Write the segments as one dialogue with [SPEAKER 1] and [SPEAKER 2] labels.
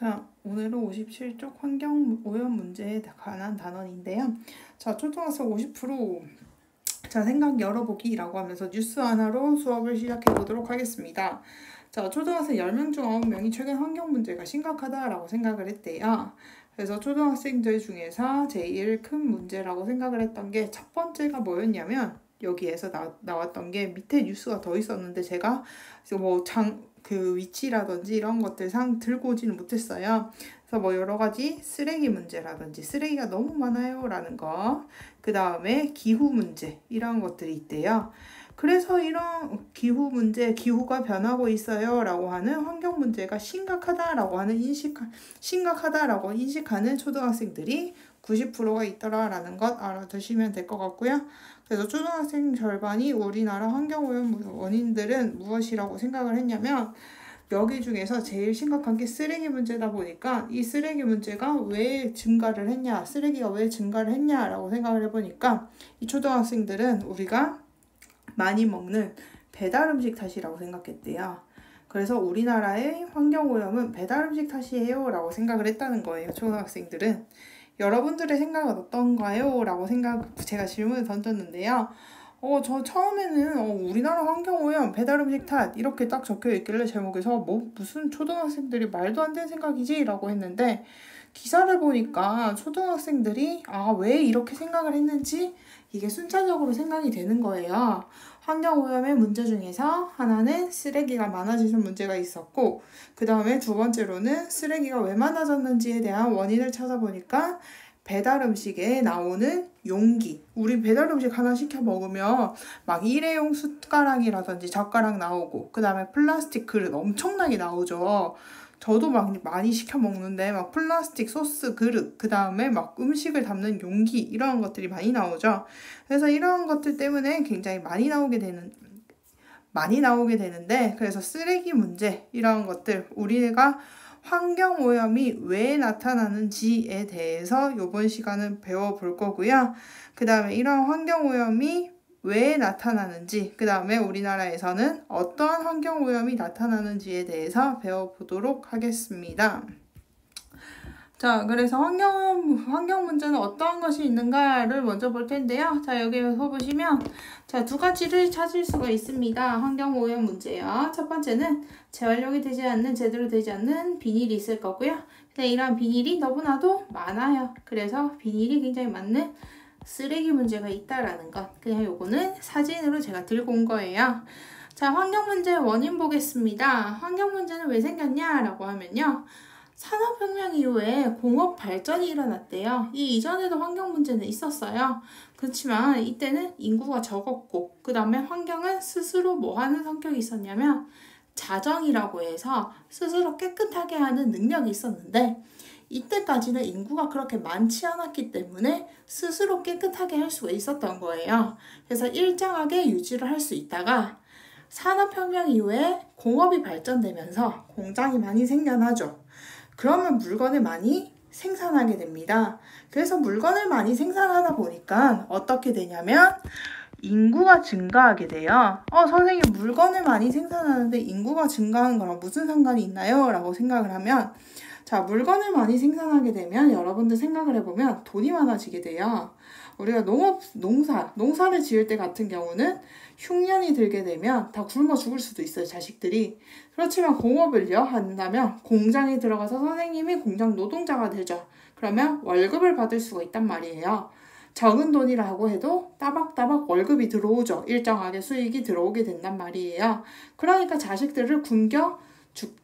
[SPEAKER 1] 자, 오늘은 57쪽 환경오염 문제에 관한 단원인데요. 자, 초등학생 50% 자, 생각 열어보기라고 하면서 뉴스 하나로 수업을 시작해 보도록 하겠습니다. 자, 초등학생 10명 중 9명이 최근 환경 문제가 심각하다라고 생각을 했대요. 그래서 초등학생들 중에서 제일 큰 문제라고 생각을 했던 게 첫 번째가 뭐였냐면 여기에서 나왔던 게 밑에 뉴스가 더 있었는데 제가 그 위치라든지 이런 것들 들고 오지는 못했어요. 그래서 뭐 여러 가지 쓰레기 문제라든지 쓰레기가 너무 많아요 라는 거, 그 다음에 기후 문제 이런 것들이 있대요. 그래서 이런 기후 문제, 기후가 변하고 있어요 라고 하는 환경 문제가 심각하다라고 인식하는 초등학생들이 90%가 있더라라는 것 알아두시면 될 것 같고요. 그래서 초등학생 절반이 우리나라 환경오염 원인들은 무엇이라고 생각을 했냐면 여기 중에서 제일 심각한 게 쓰레기 문제다 보니까 이 쓰레기 문제가 왜 증가를 했냐, 쓰레기가 왜 증가를 했냐라고 생각을 해보니까 이 초등학생들은 우리가 많이 먹는 배달 음식 탓이라고 생각했대요. 그래서 우리나라의 환경오염은 배달 음식 탓이에요 라고 생각을 했다는 거예요. 초등학생들은. 여러분들의 생각은 어떤가요? 라고 제가 질문을 던졌는데요. 저 처음에는 우리나라 환경오염 배달 음식 탓 이렇게 딱 적혀 있길래 제목에서 무슨 초등학생들이 말도 안 되는 생각이지? 라고 했는데 기사를 보니까 초등학생들이 왜 이렇게 생각을 했는지 이게 순차적으로 생각이 되는 거예요. 환경오염의 문제 중에서 하나는 쓰레기가 많아지는 문제가 있었고, 그 다음에 두 번째로는 쓰레기가 왜 많아졌는지에 대한 원인을 찾아보니까 배달 음식에 나오는 용기, 우리 배달 음식 하나 시켜 먹으면 막 일회용 숟가락이라든지 젓가락 나오고, 그 다음에 플라스틱 그릇 엄청나게 나오죠. 저도 막 많이 시켜 먹는데 막 플라스틱 소스 그릇, 그 다음에 막 음식을 담는 용기 이런 것들이 많이 나오죠. 그래서 이런 것들 때문에 굉장히 많이 나오게 되는데, 그래서 쓰레기 문제 이런 것들, 우리가 환경오염이 왜 나타나는지에 대해서 이번 시간은 배워볼 거고요. 그 다음에 이런 환경오염이 왜 나타나는지, 그 다음에 우리나라에서는 어떠한 환경오염이 나타나는지에 대해서 배워보도록 하겠습니다. 자, 그래서 환경 문제는 어떠한 것이 있는가를 먼저 볼 텐데요. 자, 여기서 보시면, 자, 두 가지를 찾을 수가 있습니다. 환경 오염 문제요. 첫 번째는 재활용이 제대로 되지 않는 비닐이 있을 거고요. 근데 이런 비닐이 너무나도 많아요. 그래서 비닐이 굉장히 많은 쓰레기 문제가 있다라는 것. 그냥 요거는 사진으로 제가 들고 온 거예요. 자, 환경 문제의 원인 보겠습니다. 환경 문제는 왜 생겼냐라고 하면요. 산업혁명 이후에 공업 발전이 일어났대요. 이 이전에도 환경 문제는 있었어요. 그렇지만 이때는 인구가 적었고, 그 다음에 환경은 스스로 뭐 하는 성격이 있었냐면 자정이라고 해서 스스로 깨끗하게 하는 능력이 있었는데, 이때까지는 인구가 그렇게 많지 않았기 때문에 스스로 깨끗하게 할 수가 있었던 거예요. 그래서 일정하게 유지를 할 수 있다가 산업혁명 이후에 공업이 발전되면서 공장이 많이 생겨나죠. 그러면 물건을 많이 생산하게 됩니다. 그래서 물건을 많이 생산하다 보니까 어떻게 되냐면 인구가 증가하게 돼요. 선생님, 물건을 많이 생산하는데 인구가 증가하는 거랑 무슨 상관이 있나요? 라고 생각을 하면, 자, 물건을 많이 생산하게 되면 여러분들 생각을 해보면 돈이 많아지게 돼요. 우리가 농사를 지을 때 같은 경우는 흉년이 들게 되면 다 굶어 죽을 수도 있어요, 자식들이. 그렇지만 공업을요 한다면 공장에 들어가서 선생님이 공장 노동자가 되죠. 그러면 월급을 받을 수가 있단 말이에요. 적은 돈이라고 해도 따박따박 월급이 들어오죠. 일정하게 수익이 들어오게 된단 말이에요. 그러니까 자식들을 굶겨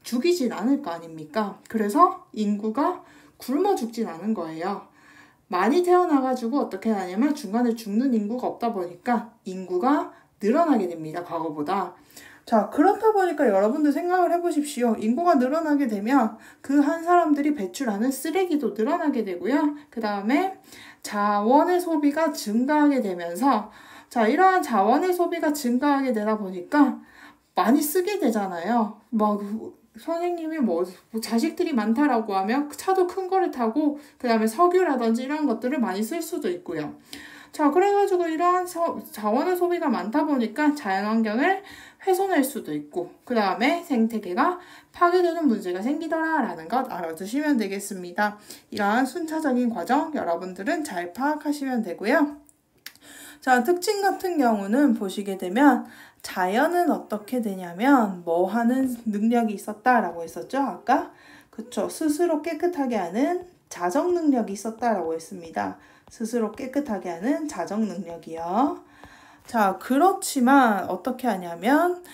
[SPEAKER 1] 죽이진 않을 거 아닙니까? 그래서 인구가 굶어 죽진 않은 거예요. 많이 태어나가지고 어떻게 하냐면 중간에 죽는 인구가 없다 보니까 인구가 늘어나게 됩니다, 과거보다. 자, 그렇다 보니까 여러분들 생각을 해보십시오. 인구가 늘어나게 되면 그 한 사람들이 배출하는 쓰레기도 늘어나게 되고요. 그 다음에 자원의 소비가 증가하게 되면서, 자, 이러한 자원의 소비가 증가하게 되다 보니까 많이 쓰게 되잖아요. 선생님이 자식들이 많다라고 하면 차도 큰 거를 타고, 그 다음에 석유라든지 이런 것들을 많이 쓸 수도 있고요. 자, 그래가지고 이러한 자원의 소비가 많다 보니까 자연환경을 훼손할 수도 있고, 그 다음에 생태계가 파괴되는 문제가 생기더라라는 것 알아두시면 되겠습니다. 이러한 순차적인 과정 여러분들은 잘 파악하시면 되고요. 자, 특징 같은 경우는 보시게 되면 자연은 어떻게 되냐면 뭐 하는 능력이 있었다라고 했었죠, 아까? 그쵸. 스스로 깨끗하게 하는 자정 능력이 있었다라고 했습니다. 스스로 깨끗하게 하는 자정 능력이요. 자, 그렇지만 어떻게 하냐면,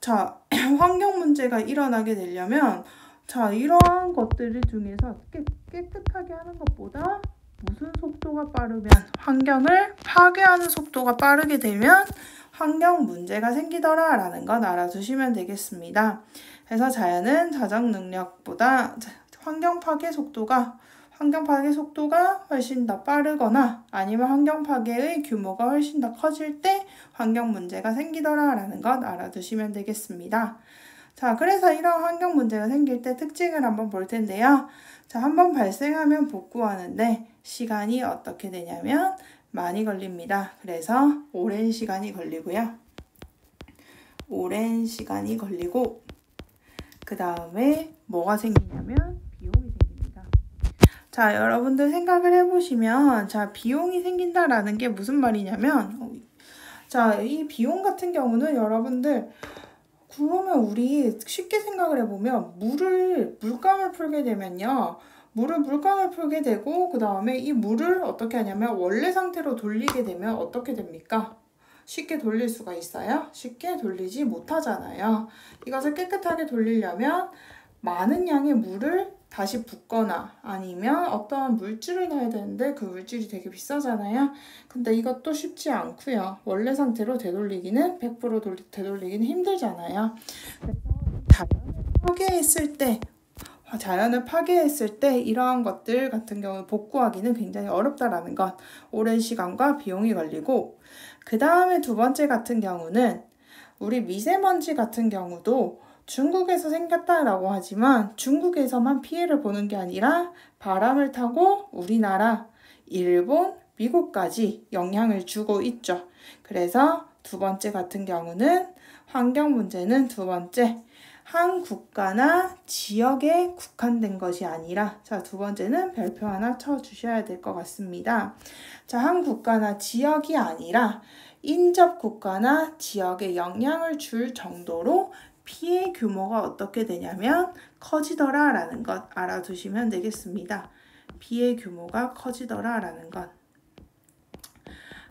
[SPEAKER 1] 자, 환경 문제가 일어나게 되려면, 자, 이러한 것들 중에서 깨끗하게 하는 것보다 무슨 속도가 빠르면, 환경을 파괴하는 속도가 빠르게 되면 환경 문제가 생기더라라는 건 알아두시면 되겠습니다. 그래서 자연은 자정 능력보다 환경 파괴 속도가 훨씬 더 빠르거나 아니면 환경 파괴의 규모가 훨씬 더 커질 때 환경 문제가 생기더라라는 것 알아두시면 되겠습니다. 자, 그래서 이런 환경 문제가 생길 때 특징을 한번 볼 텐데요. 자, 한번 발생하면 복구하는데 시간이 어떻게 되냐면 많이 걸립니다. 그래서 오랜 시간이 걸리고요. 오랜 시간이 걸리고 그 다음에 뭐가 생기냐면 비용이 생깁니다. 자, 여러분들 생각을 해보시면 자, 비용이 생긴다라는 게 무슨 말이냐면 자, 이 비용 같은 경우는 여러분들 그러면 우리 쉽게 생각을 해보면 물감을 풀게 되면요. 물감을 풀게 되고 그 다음에 이 물을 어떻게 하냐면 원래 상태로 돌리게 되면 어떻게 됩니까? 쉽게 돌릴 수가 있어요? 쉽게 돌리지 못하잖아요. 이것을 깨끗하게 돌리려면 많은 양의 물을 다시 붓거나 아니면 어떠한 물질을 넣어야 되는데 그 물질이 되게 비싸잖아요. 근데 이것도 쉽지 않고요. 원래 상태로 되돌리기는 100% 되돌리기는 힘들잖아요. 그래서 자연을 파괴했을 때 이러한 것들 같은 경우 복구하기는 굉장히 어렵다라는 것, 오랜 시간과 비용이 걸리고 그 다음에 두 번째 같은 경우는 우리 미세먼지 같은 경우도 중국에서 생겼다라고 하지만 중국에서만 피해를 보는 게 아니라 바람을 타고 우리나라, 일본, 미국까지 영향을 주고 있죠. 그래서 두 번째 같은 경우는 환경 문제는 두 번째 한 국가나 지역에 국한된 것이 아니라 자, 두 번째는 별표 하나 쳐주셔야 될 것 같습니다. 자, 한 국가나 지역이 아니라 인접 국가나 지역에 영향을 줄 정도로 피해 규모가 어떻게 되냐면 커지더라라는 것 알아두시면 되겠습니다. 피해 규모가 커지더라라는 것.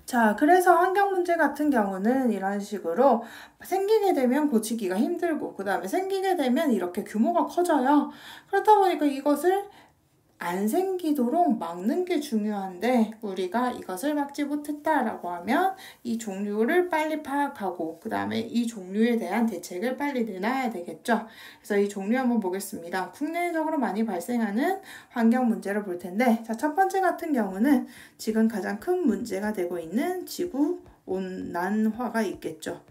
[SPEAKER 1] 자, 그래서 환경 문제 같은 경우는 이런 식으로 생기게 되면 고치기가 힘들고 그 다음에 생기게 되면 이렇게 규모가 커져요. 그렇다 보니까 이것을 안 생기도록 막는 게 중요한데 우리가 이것을 막지 못했다라고 하면 이 종류를 빨리 파악하고 그 다음에 이 종류에 대한 대책을 빨리 내놔야 되겠죠. 그래서 이 종류 한번 보겠습니다. 국내적으로 많이 발생하는 환경 문제를 볼 텐데 자, 첫 번째 같은 경우는 지금 가장 큰 문제가 되고 있는 지구온난화가 있겠죠.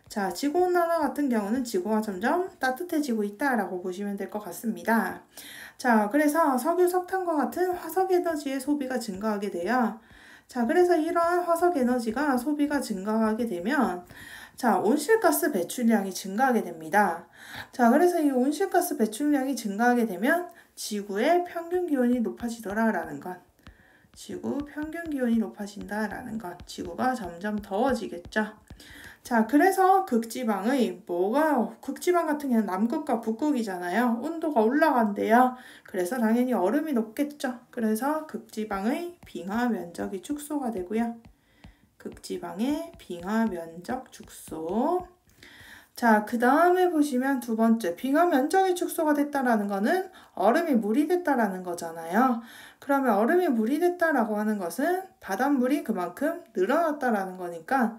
[SPEAKER 1] 자, 지구온난화 같은 경우는 지구가 점점 따뜻해지고 있다라고 보시면 될 것 같습니다. 자, 그래서 석유, 석탄과 같은 화석 에너지의 소비가 증가하게 돼요. 자, 그래서 이러한 화석 에너지가 소비가 증가하게 되면 자, 온실가스 배출량이 증가하게 됩니다. 자, 그래서 이 온실가스 배출량이 증가하게 되면 지구의 평균 기온이 높아지더라라는 것. 지구 평균 기온이 높아진다라는 것. 지구가 점점 더워지겠죠. 자, 그래서 극지방 같은 경우는 남극과 북극이잖아요. 온도가 올라간대요. 그래서 당연히 얼음이 녹겠죠. 그래서 극지방의 빙하 면적이 축소가 되고요. 극지방의 빙하 면적 축소. 자, 그 다음에 보시면 두 번째, 빙하 면적이 축소가 됐다라는 거는 얼음이 물이 됐다라는 거잖아요. 그러면 얼음이 물이 됐다라고 하는 것은 바닷물이 그만큼 늘어났다라는 거니까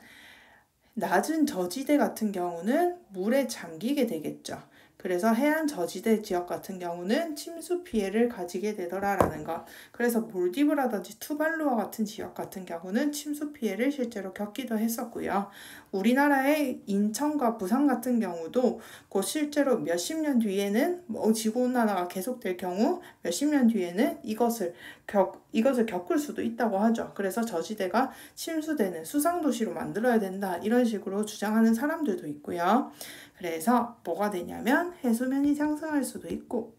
[SPEAKER 1] 낮은 저지대 같은 경우는 물에 잠기게 되겠죠. 그래서 해안 저지대 지역 같은 경우는 침수 피해를 가지게 되더라라는 것. 그래서 몰디브라든지 투발루와 같은 지역 같은 경우는 침수 피해를 실제로 겪기도 했었고요. 우리나라의 인천과 부산 같은 경우도 곧 실제로 몇십 년 뒤에는 지구온난화가 계속될 경우 몇십 년 뒤에는 이것을 겪을 수도 있다고 하죠. 그래서 저지대가 침수되는 수상도시로 만들어야 된다. 이런 식으로 주장하는 사람들도 있고요. 그래서 뭐가 되냐면 해수면이 상승할 수도 있고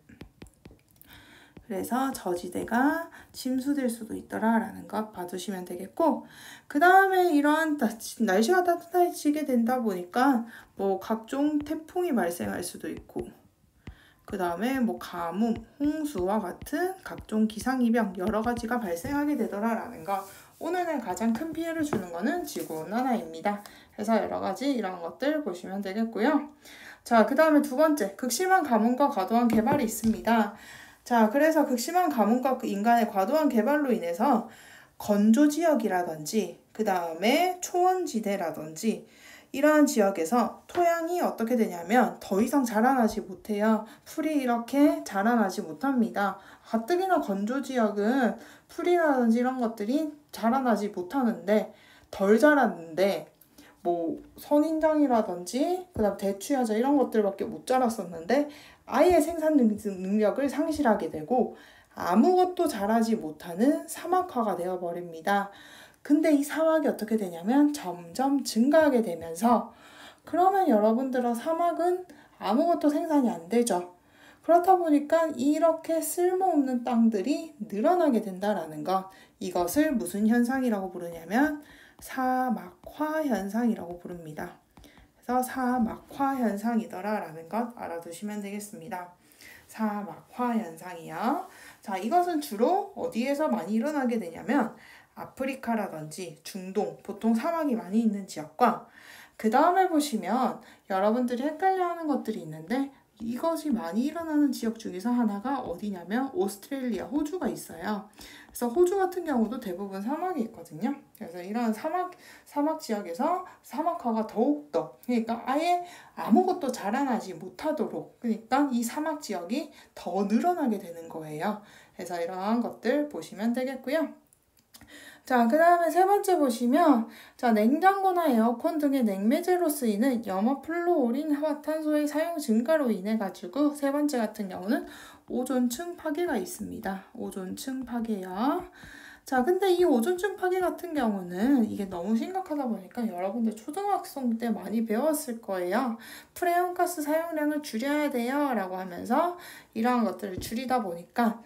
[SPEAKER 1] 그래서 저지대가 침수될 수도 있더라라는 것 봐두시면 되겠고 그 다음에 이러한 날씨가 따뜻해지게 된다 보니까 뭐 각종 태풍이 발생할 수도 있고 그 다음에 뭐 가뭄, 홍수와 같은 각종 기상이변 여러 가지가 발생하게 되더라라는 것. 오늘은 가장 큰 피해를 주는 거는 지구온난화입니다. 그래서 여러 가지 이런 것들 보시면 되겠고요. 자, 그 다음에 두 번째, 극심한 가뭄과 과도한 개발이 있습니다. 자, 그래서 극심한 가뭄과 인간의 과도한 개발로 인해서 건조지역이라든지 그 다음에 초원지대라든지 이러한 지역에서 토양이 어떻게 되냐면 더 이상 자라나지 못해요. 풀이 이렇게 자라나지 못합니다. 가뜩이나 건조지역은 풀이라든지 이런 것들이 자라나지 못하는데 덜 자랐는데 뭐 선인장이라든지 그다음 대추야자 이런 것들밖에 못 자랐었는데 아예 생산 능력을 상실하게 되고 아무것도 자라지 못하는 사막화가 되어버립니다. 근데 이 사막이 어떻게 되냐면 점점 증가하게 되면서 그러면 여러분들은 사막은 아무것도 생산이 안 되죠. 그렇다 보니까 이렇게 쓸모없는 땅들이 늘어나게 된다라는 것. 이것을 무슨 현상이라고 부르냐면 사막화 현상이라고 부릅니다. 그래서 사막화 현상이더라라는 것 알아두시면 되겠습니다. 사막화 현상이요. 자, 이것은 주로 어디에서 많이 일어나게 되냐면 아프리카라든지 중동, 보통 사막이 많이 있는 지역과 그 다음에 보시면 여러분들이 헷갈려하는 것들이 있는데 이것이 많이 일어나는 지역 중에서 하나가 어디냐면 오스트레일리아, 호주가 있어요. 그래서 호주 같은 경우도 대부분 사막이 있거든요. 그래서 이런 사막 지역에서 사막화가 더욱더 그러니까 아예 아무것도 자라나지 못하도록 그러니까 이 사막 지역이 더 늘어나게 되는 거예요. 그래서 이러한 것들 보시면 되겠고요. 자, 그 다음에 세 번째 보시면 자, 냉장고나 에어컨 등의 냉매제로 쓰이는 염화플루오린 화탄소의 사용 증가로 인해 가지고 세 번째 같은 경우는 오존층 파괴가 있습니다. 오존층 파괴요. 자, 근데 이 오존층 파괴 같은 경우는 이게 너무 심각하다 보니까 여러분들 초등학생 때 많이 배웠을 거예요. 프레온가스 사용량을 줄여야 돼요 라고 하면서 이러한 것들을 줄이다 보니까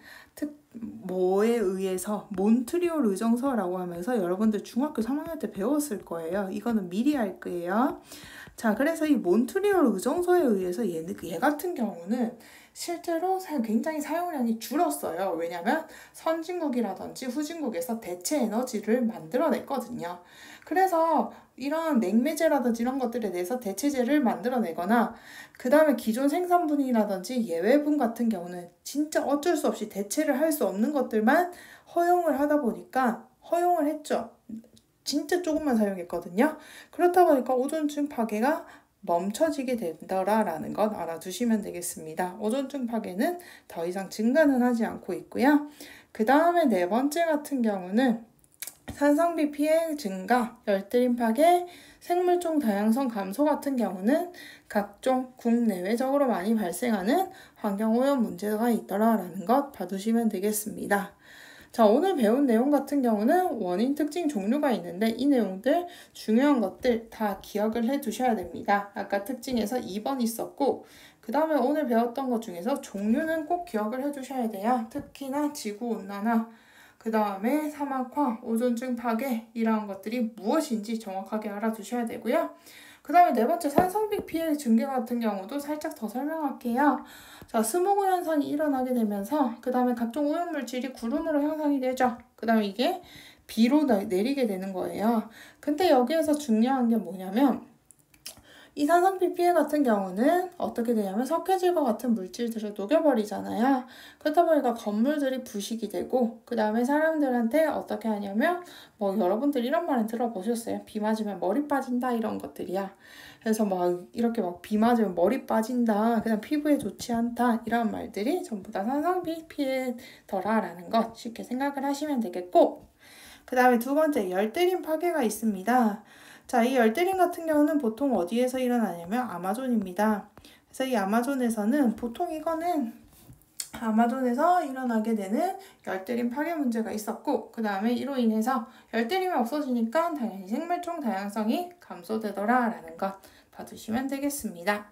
[SPEAKER 1] 뭐에 의해서 몬트리올 의정서라고 하면서 여러분들 중학교 3학년 때 배웠을 거예요. 이거는 미리 할 거예요. 자, 그래서 이 몬트리올 의정서에 의해서 얘 같은 경우는 실제로 굉장히 사용량이 줄었어요. 왜냐면 선진국이라든지 후진국에서 대체 에너지를 만들어냈거든요. 그래서 이런 냉매제라든지 이런 것들에 대해서 대체제를 만들어내거나 그 다음에 기존 생산분이라든지 예외분 같은 경우는 진짜 어쩔 수 없이 대체를 할 수 없는 것들만 허용을 하다 보니까 허용을 했죠. 진짜 조금만 사용했거든요. 그렇다 보니까 오존층 파괴가 멈춰지게 된다라는 것 알아두시면 되겠습니다. 오존층 파괴는 더 이상 증가는 하지 않고 있고요. 그 다음에 네 번째 같은 경우는 산성비 피해 증가, 열대림 파괴, 생물종 다양성 감소 같은 경우는 각종 국내외적으로 많이 발생하는 환경오염 문제가 있더라라는 것 봐두시면 되겠습니다. 자, 오늘 배운 내용 같은 경우는 원인 특징 종류가 있는데 이 내용들 중요한 것들 다 기억을 해 두셔야 됩니다. 아까 특징에서 2번 있었고 그 다음에 오늘 배웠던 것 중에서 종류는 꼭 기억을 해 두셔야 돼요. 특히나 지구온난화, 그 다음에 사막화, 오존층 파괴 이러한 것들이 무엇인지 정확하게 알아두셔야 되고요. 그 다음에 네 번째 산성비 피해 증가 같은 경우도 살짝 더 설명할게요. 자, 스모그 현상이 일어나게 되면서 그 다음에 각종 오염물질이 구름으로 형성이 되죠. 그 다음에 이게 비로 내리게 되는 거예요. 근데 여기에서 중요한 게 뭐냐면 이 산성비 피해 같은 경우는 어떻게 되냐면 석회질과 같은 물질들을 녹여버리잖아요. 그렇다 보니까 건물들이 부식이 되고 그 다음에 사람들한테 어떻게 하냐면 뭐 여러분들 이런 말은 들어보셨어요? 비 맞으면 머리 빠진다 이런 것들이야. 그래서 막 이렇게 막 비 맞으면 머리 빠진다, 그냥 피부에 좋지 않다 이런 말들이 전부 다 산성비 피해더라라는 것 쉽게 생각을 하시면 되겠고, 그 다음에 두 번째 열대림 파괴가 있습니다. 자, 이 열대림 같은 경우는 보통 어디에서 일어나냐면 아마존입니다. 그래서 이 아마존에서는 보통 이거는 아마존에서 일어나게 되는 열대림 파괴 문제가 있었고, 그 다음에 이로 인해서 열대림이 없어지니까 당연히 생물종 다양성이 감소되더라라는 것 봐두시면 되겠습니다.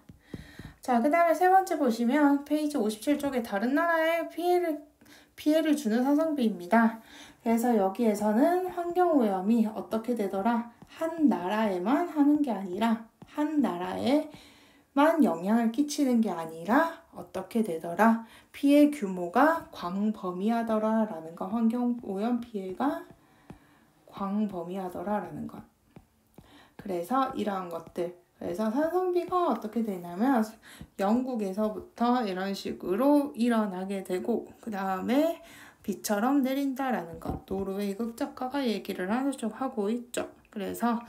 [SPEAKER 1] 자, 그 다음에 세 번째 보시면 페이지 57쪽에 다른 나라에 피해를 주는 산성비입니다. 그래서 여기에서는 환경오염이 어떻게 되더라? 한 나라에만 하는 게 아니라 한 나라에만 영향을 끼치는 게 아니라 어떻게 되더라? 피해 규모가 광범위하더라 라는 것. 환경오염 피해가 광범위하더라 라는 것. 그래서 이러한 것들, 그래서 산성비가 어떻게 되냐면 영국에서부터 이런 식으로 일어나게 되고 그 다음에 비처럼 내린다라는 것, 노르웨이 극작가가 얘기를 하고 있죠. 그래서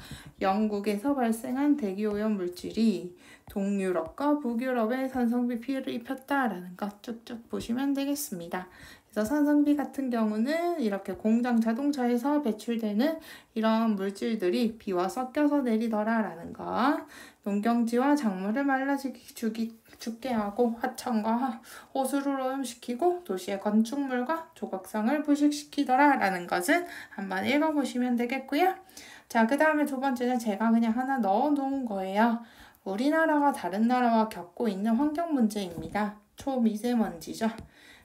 [SPEAKER 1] 영국에서 발생한 대기오염 물질이 동유럽과 북유럽에 산성비 피해를 입혔다라는 것 쭉쭉 보시면 되겠습니다. 그래서 산성비 같은 경우는 이렇게 공장 자동차에서 배출되는 이런 물질들이 비와 섞여서 내리더라라는 것, 농경지와 작물을 죽게 하고 하천과 호수를 오염시키고 도시의 건축물과 조각상을 부식시키더라라는 것은 한번 읽어보시면 되겠고요. 자, 그 다음에 두 번째는 제가 그냥 하나 넣어놓은 거예요. 우리나라가 다른 나라와 겪고 있는 환경 문제입니다. 초미세먼지죠.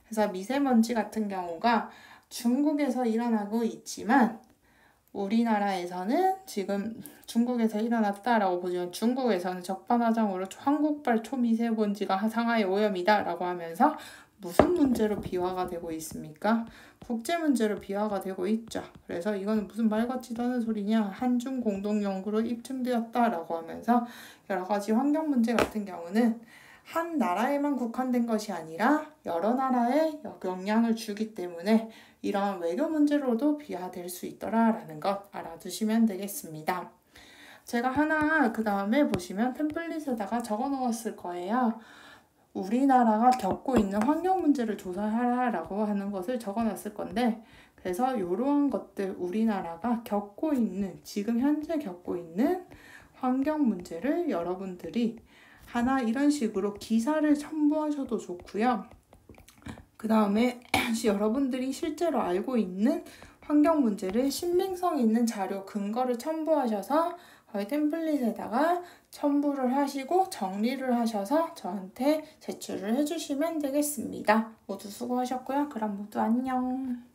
[SPEAKER 1] 그래서 미세먼지 같은 경우가 중국에서 일어나고 있지만 우리나라에서는 지금 중국에서 일어났다라고 보지만 중국에서는 적반하장으로 한국발 초미세먼지가 상하이 오염이다 라고 하면서 무슨 문제로 비화가 되고 있습니까? 국제 문제로 비화가 되고 있죠. 그래서 이거는 무슨 말 같지도 않은 소리냐, 한중 공동 연구로 입증되었다라고 하면서 여러 가지 환경 문제 같은 경우는 한 나라에만 국한된 것이 아니라 여러 나라에 영향을 주기 때문에 이러한 외교 문제로도 비화될 수 있더라라는 것 알아두시면 되겠습니다. 제가 하나 그 다음에 보시면 템플릿에다가 적어 놓았을 거예요. 우리나라가 겪고 있는 환경 문제를 조사하라라고 하는 것을 적어 놨을 건데, 그래서 이러한 것들 우리나라가 겪고 있는, 지금 현재 겪고 있는 환경 문제를 여러분들이 하나 이런 식으로 기사를 첨부하셔도 좋고요. 그 다음에 여러분들이 실제로 알고 있는 환경 문제를 신빙성 있는 자료 근거를 첨부하셔서 저희 템플릿에다가 첨부를 하시고 정리를 하셔서 저한테 제출을 해주시면 되겠습니다. 모두 수고하셨고요. 그럼 모두 안녕.